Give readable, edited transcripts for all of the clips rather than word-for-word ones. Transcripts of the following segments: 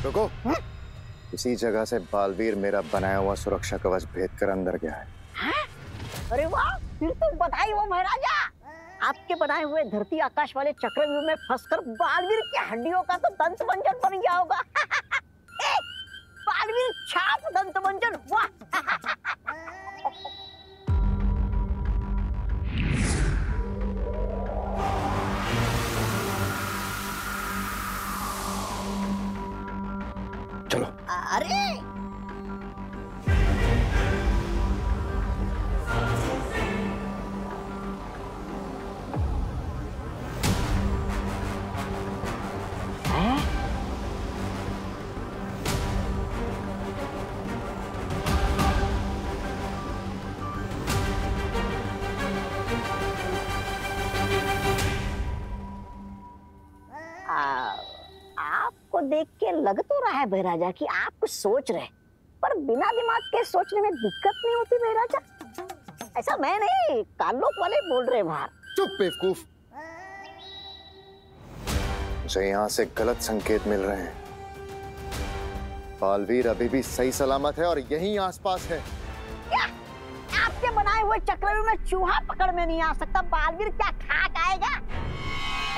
रुको। इसी जगह से बालवीर मेरा बनाया हुआ सुरक्षा कवच भेद कर अंदर गया है। अरे वाह, फिर तो बधाई हो महाराजा। आपके बनाए हुए धरती आकाश वाले चक्रव्यूह में फंसकर बालवीर की हड्डियों का तो दंत मंजन बन गया होगा। बालवीर छाप दंत मंजन, वाह। चलो। अरे आपको देख के लग तो रहा है महाराजा कि आप कुछ सोच रहे हैं, पर बिना दिमाग के सोचने में दिक्कत नहीं होती महाराजा। ऐसा मैं नहीं, कालोक वाले बोल रहे बाहर। चुप बेवकूफ। मुझे यहाँ से गलत संकेत मिल रहे हैं। बालवीर अभी भी सही सलामत है और यहीं आसपास है। क्या? आपके बनाए हुए चक्रव्यूह में चूहा पकड़ में नहीं आ सकता, बालवीर क्या खाक आएगा?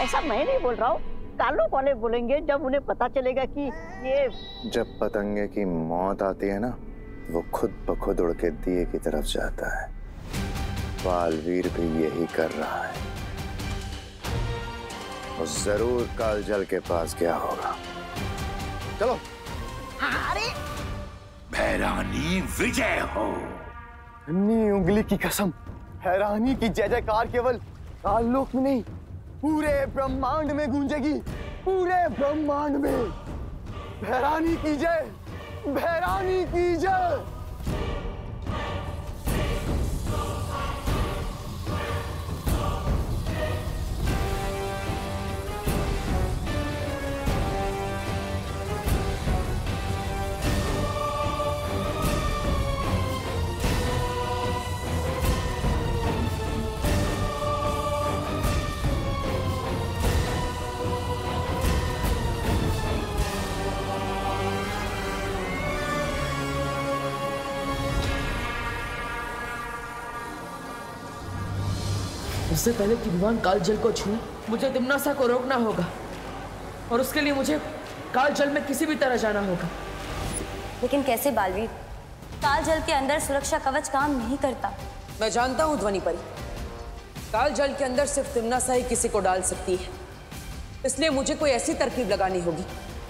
ऐसा मैं नहीं बोल रहा हूँ, कालोक वाले बोलेंगे जब उन्हें पता चलेगा कि ये। जब पतंगे की मौत आती है ना, वो खुद ब खुद उड़ के दिए की तरफ जाता है। बालवीर भी यही कर रहा है। वो जरूर कालजल के पास गया होगा। चलो। अरे भैरानी विजय हो। अन्नी उंगली की कसम, हैरानी की जय जयकार केवल काललोक में नहीं, पूरे ब्रह्मांड में गूंजेगी। पूरे ब्रह्मांड में भैरानी की जय, भैरानी की जय। उससे पहले कि भगवान कालजल को छूए, मुझे तिम्नासा को रोकना होगा, और उसके लिए मुझे कालजल में किसी भी तरह जाना होगा। लेकिन कैसे बालवीर? कालजल के अंदर सुरक्षा कवच काम नहीं करता। मैं जानता हूँ ध्वनि परी, कालजल के अंदर सिर्फ तिम्नासा ही किसी को डाल सकती है। इसलिए मुझे कोई ऐसी तरकीब लगानी होगी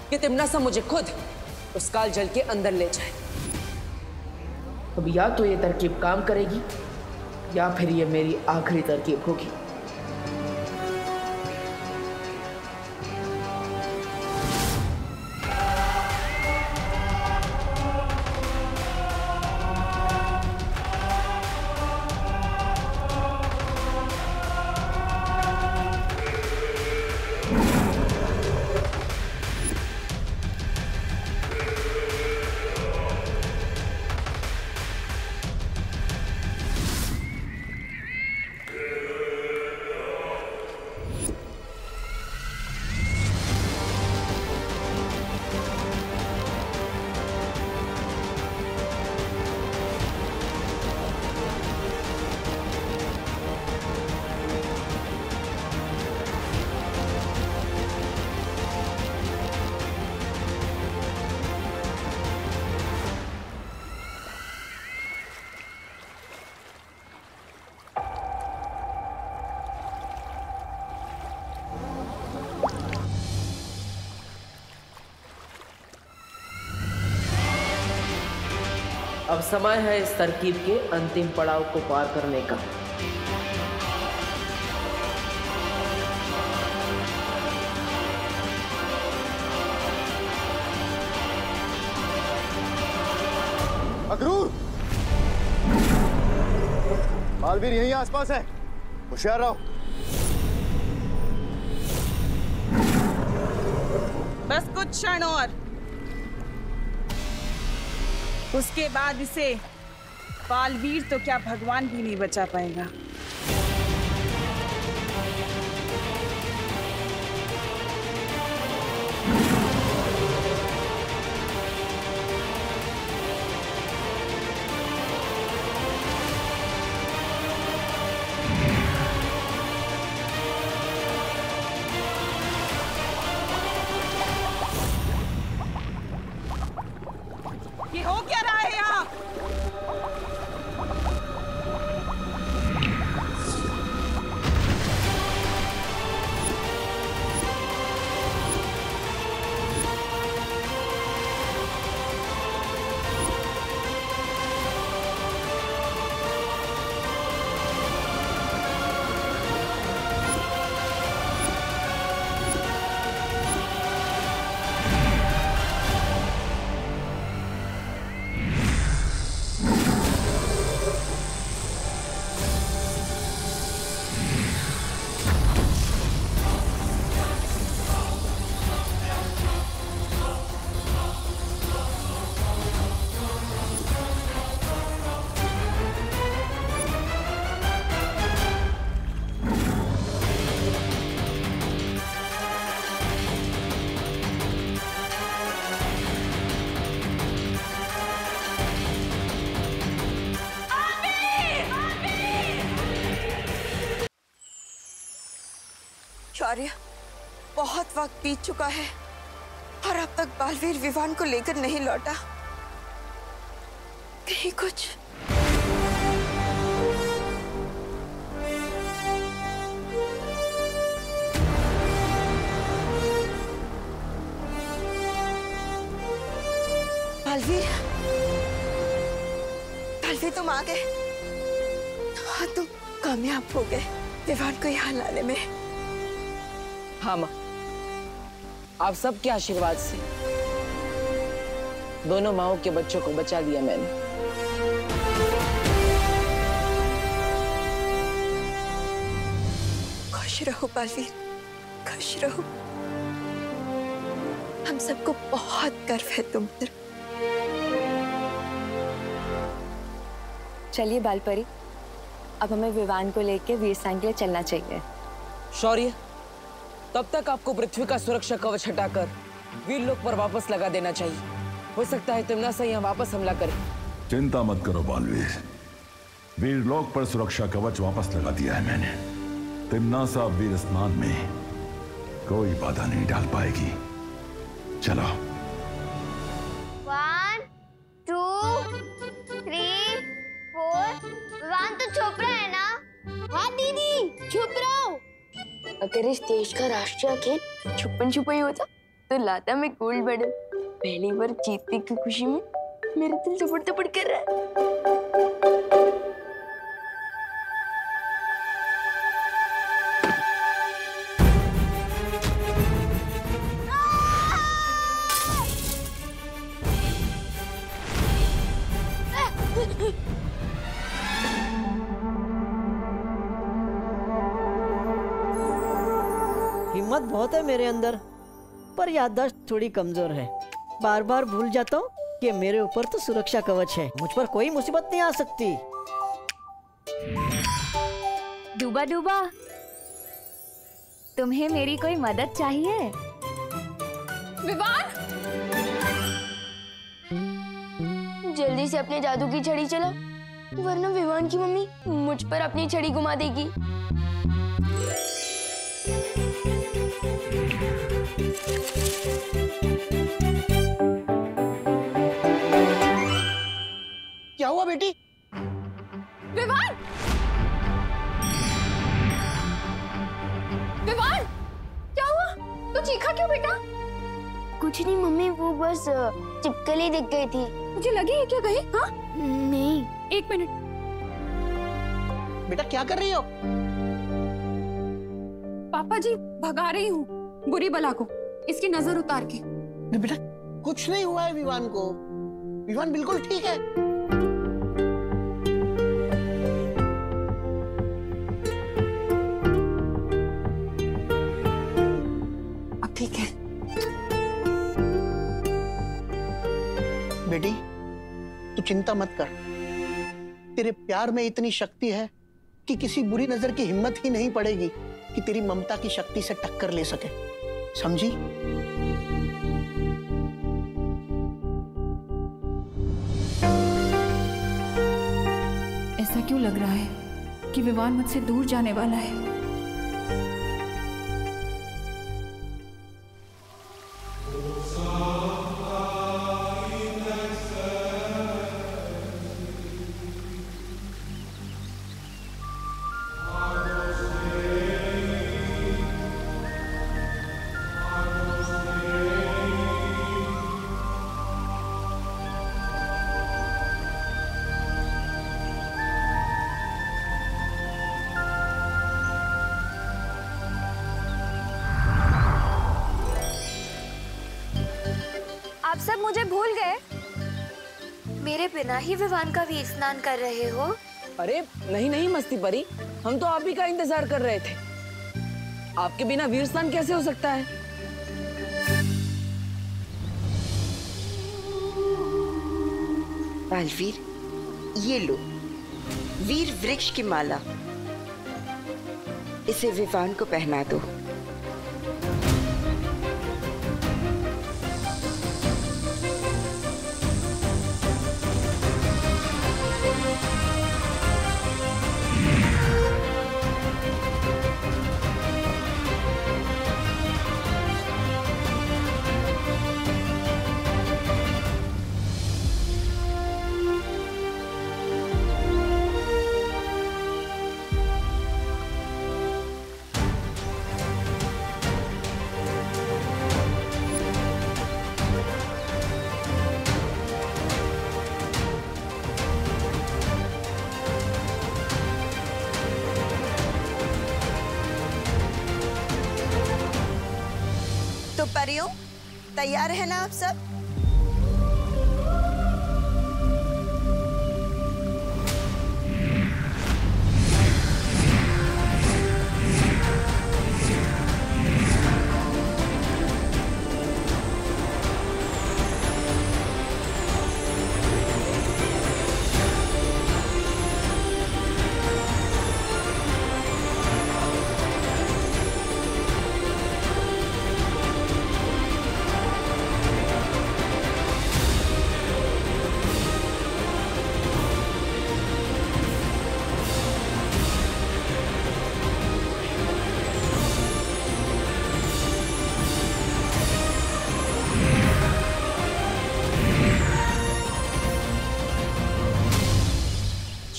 कि तिम्नासा मुझे खुद उस कालजल के अंदर ले जाए। अब या तो ये तरकीब काम करेगी या फिर ये मेरी आखिरी तरकीब होगी। अब समय है इस तरकीब के अंतिम पड़ाव को पार करने का। अक्रूर, बालवीर यहीं आसपास है, होशियार रहो। बस कुछ क्षण और, उसके बाद इसे बालवीर तो क्या भगवान भी नहीं बचा पाएगा। आर्य, बहुत वक्त बीत चुका है और अब तक बालवीर विवान को लेकर नहीं लौटा। कहीं कुछ बालवीर, बालवीर तुम आ गए। हाँ, तुम कामयाब हो गए विवान को यहाँ लाने में। हाँ माँ, आप सबके आशीर्वाद से दोनों माओं के बच्चों को बचा लिया मैंने। खुश रहो बालवीर, खुश रहो। हम सबको बहुत गर्व है तुम पर। चलिए बालपरी, अब हमें विवान को लेकर वीरस्थान के लिए चलना चाहिए। शौर्य, तब तक आपको पृथ्वी का सुरक्षा कवच हटाकर वीरलोक पर वापस लगा देना चाहिए। हो सकता है तिम्नासा यहाँ वापस हमला करे। चिंता मत करो बालवीर, वीरलोक पर सुरक्षा कवच वापस लगा दिया है मैंने। तिम्नासा वीर स्नान में कोई बाधा नहीं डाल पाएगी। चलो। 1 2 3 4। विवान तो छुप रहा है ना? हाँ दीदी, छुप रहा हूँ। अगर इस देश का राष्ट्रीय खेल छुपन छुपाई होता तो लाता मैं गोल्ड मेडल। पहली बार जीतने की खुशी में मेरा दिल थपड़ थपड़ कर रहा है। हिम्मत बहुत है मेरे अंदर, पर याददाश्त थोड़ी कमजोर है। बार बार भूल जाता हूँ कि मेरे ऊपर तो सुरक्षा कवच है, मुझ पर कोई मुसीबत नहीं आ सकती। डूबा डूबा, तुम्हें मेरी कोई मदद चाहिए? विवान, जल्दी से अपने जादू की छड़ी चला, वरना विवान की मम्मी मुझ पर अपनी छड़ी घुमा देगी। क्या हुआ बेटी? विवान! विवान! क्या हुआ? तू चीखा क्यों बेटा? कुछ नहीं मम्मी, वो बस चिपकली दिख गई थी। मुझे लगी है क्या कहीं? हाँ? नहीं। एक मिनट। बेटा क्या कर रही हो? पापा जी, भगा रही हूँ बुरी बला को, इसकी नजर उतार के। बेटा कुछ नहीं हुआ है विवान को, विवान बिल्कुल ठीक है। अब ठीक है। बेटी तू चिंता मत कर, तेरे प्यार में इतनी शक्ति है कि किसी बुरी नजर की हिम्मत ही नहीं पड़ेगी कि तेरी ममता की शक्ति से टक्कर ले सके, समझी? ऐसा क्यों लग रहा है कि विवान मुझसे दूर जाने वाला है? आप सब मुझे भूल गए? मेरे बिना ही विवान का वीर स्नान कर रहे हो? अरे नहीं नहीं मस्ती परी, हम तो आप ही का इंतजार कर रहे थे। आपके बिना वीर स्नान कैसे हो सकता है? बालवीर, ये लो वीर वृक्ष की माला, इसे विवान को पहना दो। तो परियों, तैयार है ना आप सब?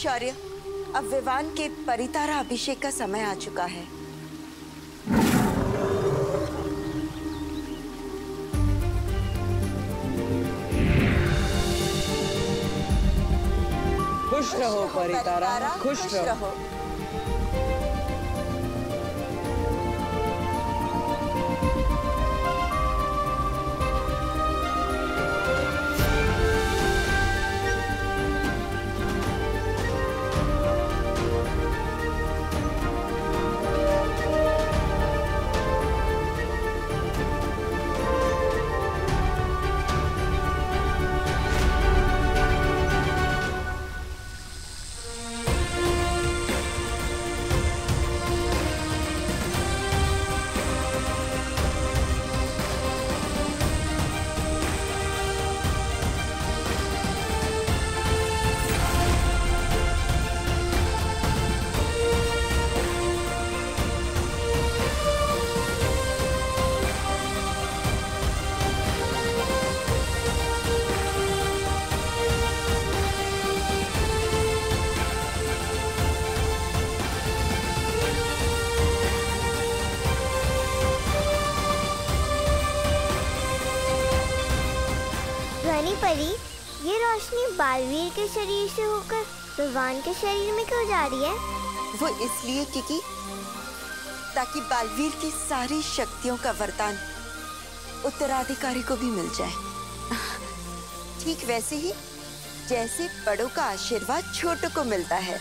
शौर्य, अब विवान के परितारा अभिषेक का समय आ चुका है। खुश रहो परितारा, खुश रहो। परी, ये रोशनी बालवीर के शरीर से होकर विवान के शरीर में क्यों जा रही है? वो इसलिए क्योंकि ताकि बालवीर की सारी शक्तियों का वरदान उत्तराधिकारी को भी मिल जाए। ठीक वैसे ही जैसे बड़ों का आशीर्वाद छोटों को मिलता है।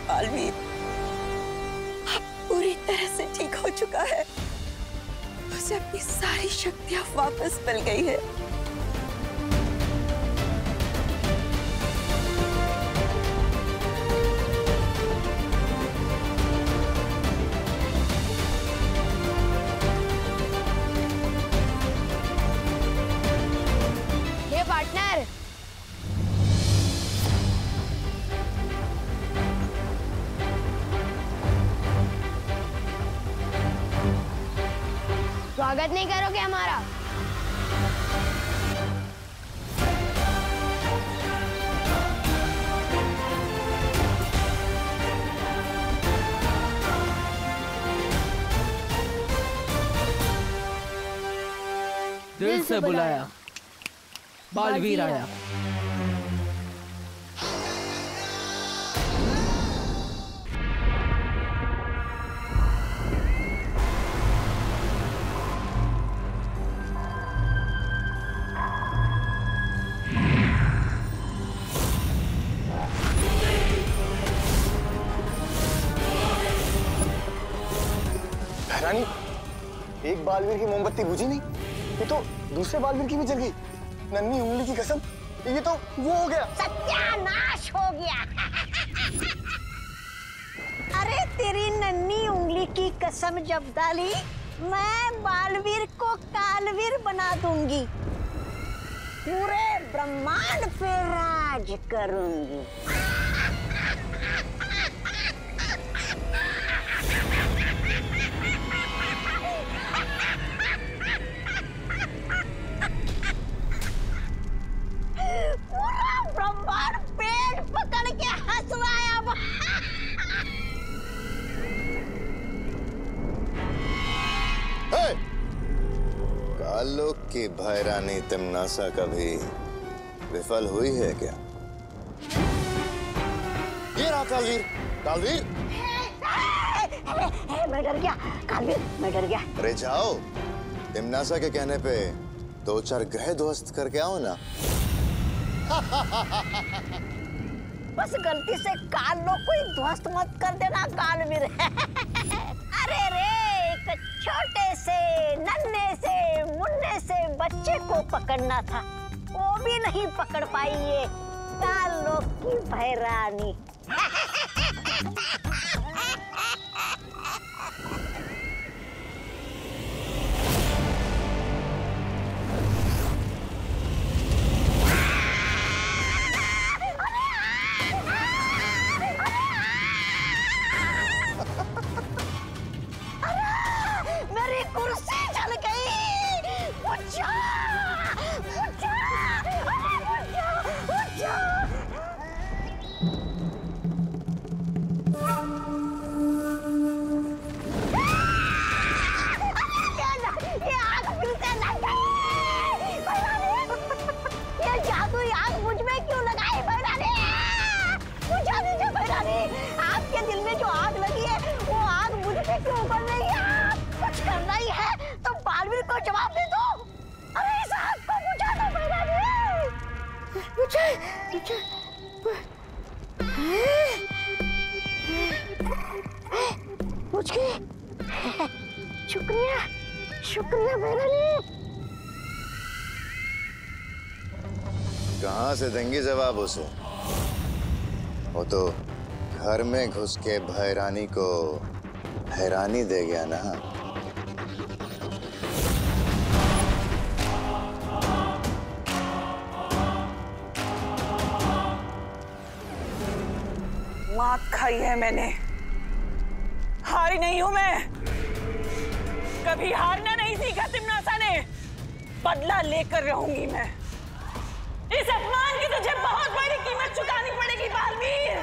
बालवीर अब पूरी तरह से ठीक हो चुका है। उसे अपनी सारी शक्तियां वापस मिल गई है। हे पार्टनर, स्वागत नहीं करोगे हमारा? दिल से बुलाया, बालवीर आया। रानी, एक बालवीर की मोमबत्ती बुझी नहीं, ये तो दूसरे बालवीर की भी जल गई। नन्ही उंगली की कसम, ये तो वो हो गया, सत्यानाश हो गया। अरे तेरी नन्ही उंगली की कसम जब डाली, मैं बालवीर को कालवीर बना दूंगी, पूरे ब्रह्मांड पे राज करूंगी। पूरा ब्रह्मांड पेट पकड़ के हंस रहा है अब। कालोक की भैरानी तिम्नासा कभी विफल हुई है क्या? ये रहा कालवीर। कालवीर, मैं डर गया कालवीर, मैं डर गया। अरे जाओ, तिम्नासा के कहने पे 2-4 ग्रह ध्वस्त करके आओ ना। बस गलती से कालोक को ही ध्वस्त मत कर देना कालवीर। अरे रे, एक छोटे से नन्हे से मुन्ने से बच्चे को पकड़ना था, वो भी नहीं पकड़ पाई ये कालोक की भैरानी। मेरी कुर्सी जल गई। उठा, उठा, उठा। ये आग फिर से लग गई। ये जादुई आग मुझ में क्यों लगाई भैरानी? बुझा दीजिए भैरानी, आपके दिल में जो आग लगी है वो आग मुझ पे क्यों उगल रही है? कुछ करना ही है तो बालवीर को जवाब दे दो। अरे इस आग को बुझा दो भैरानी। बुझे, बुझे। बुझ गई। शुक्रिया, शुक्रिया भैरानी। कहाँ से देंगी जवाब उसे? वो तो घर में घुस के भैरानी को हैरानी दे गया ना। मात खाई है मैंने, हारी नहीं हूं मैं। कभी हारना नहीं सीखा तिम्नासा ने, बदला लेकर रहूंगी मैं। इस अपमान की तुझे बहुत बड़ी कीमत चुकानी पड़ेगी बालवीर।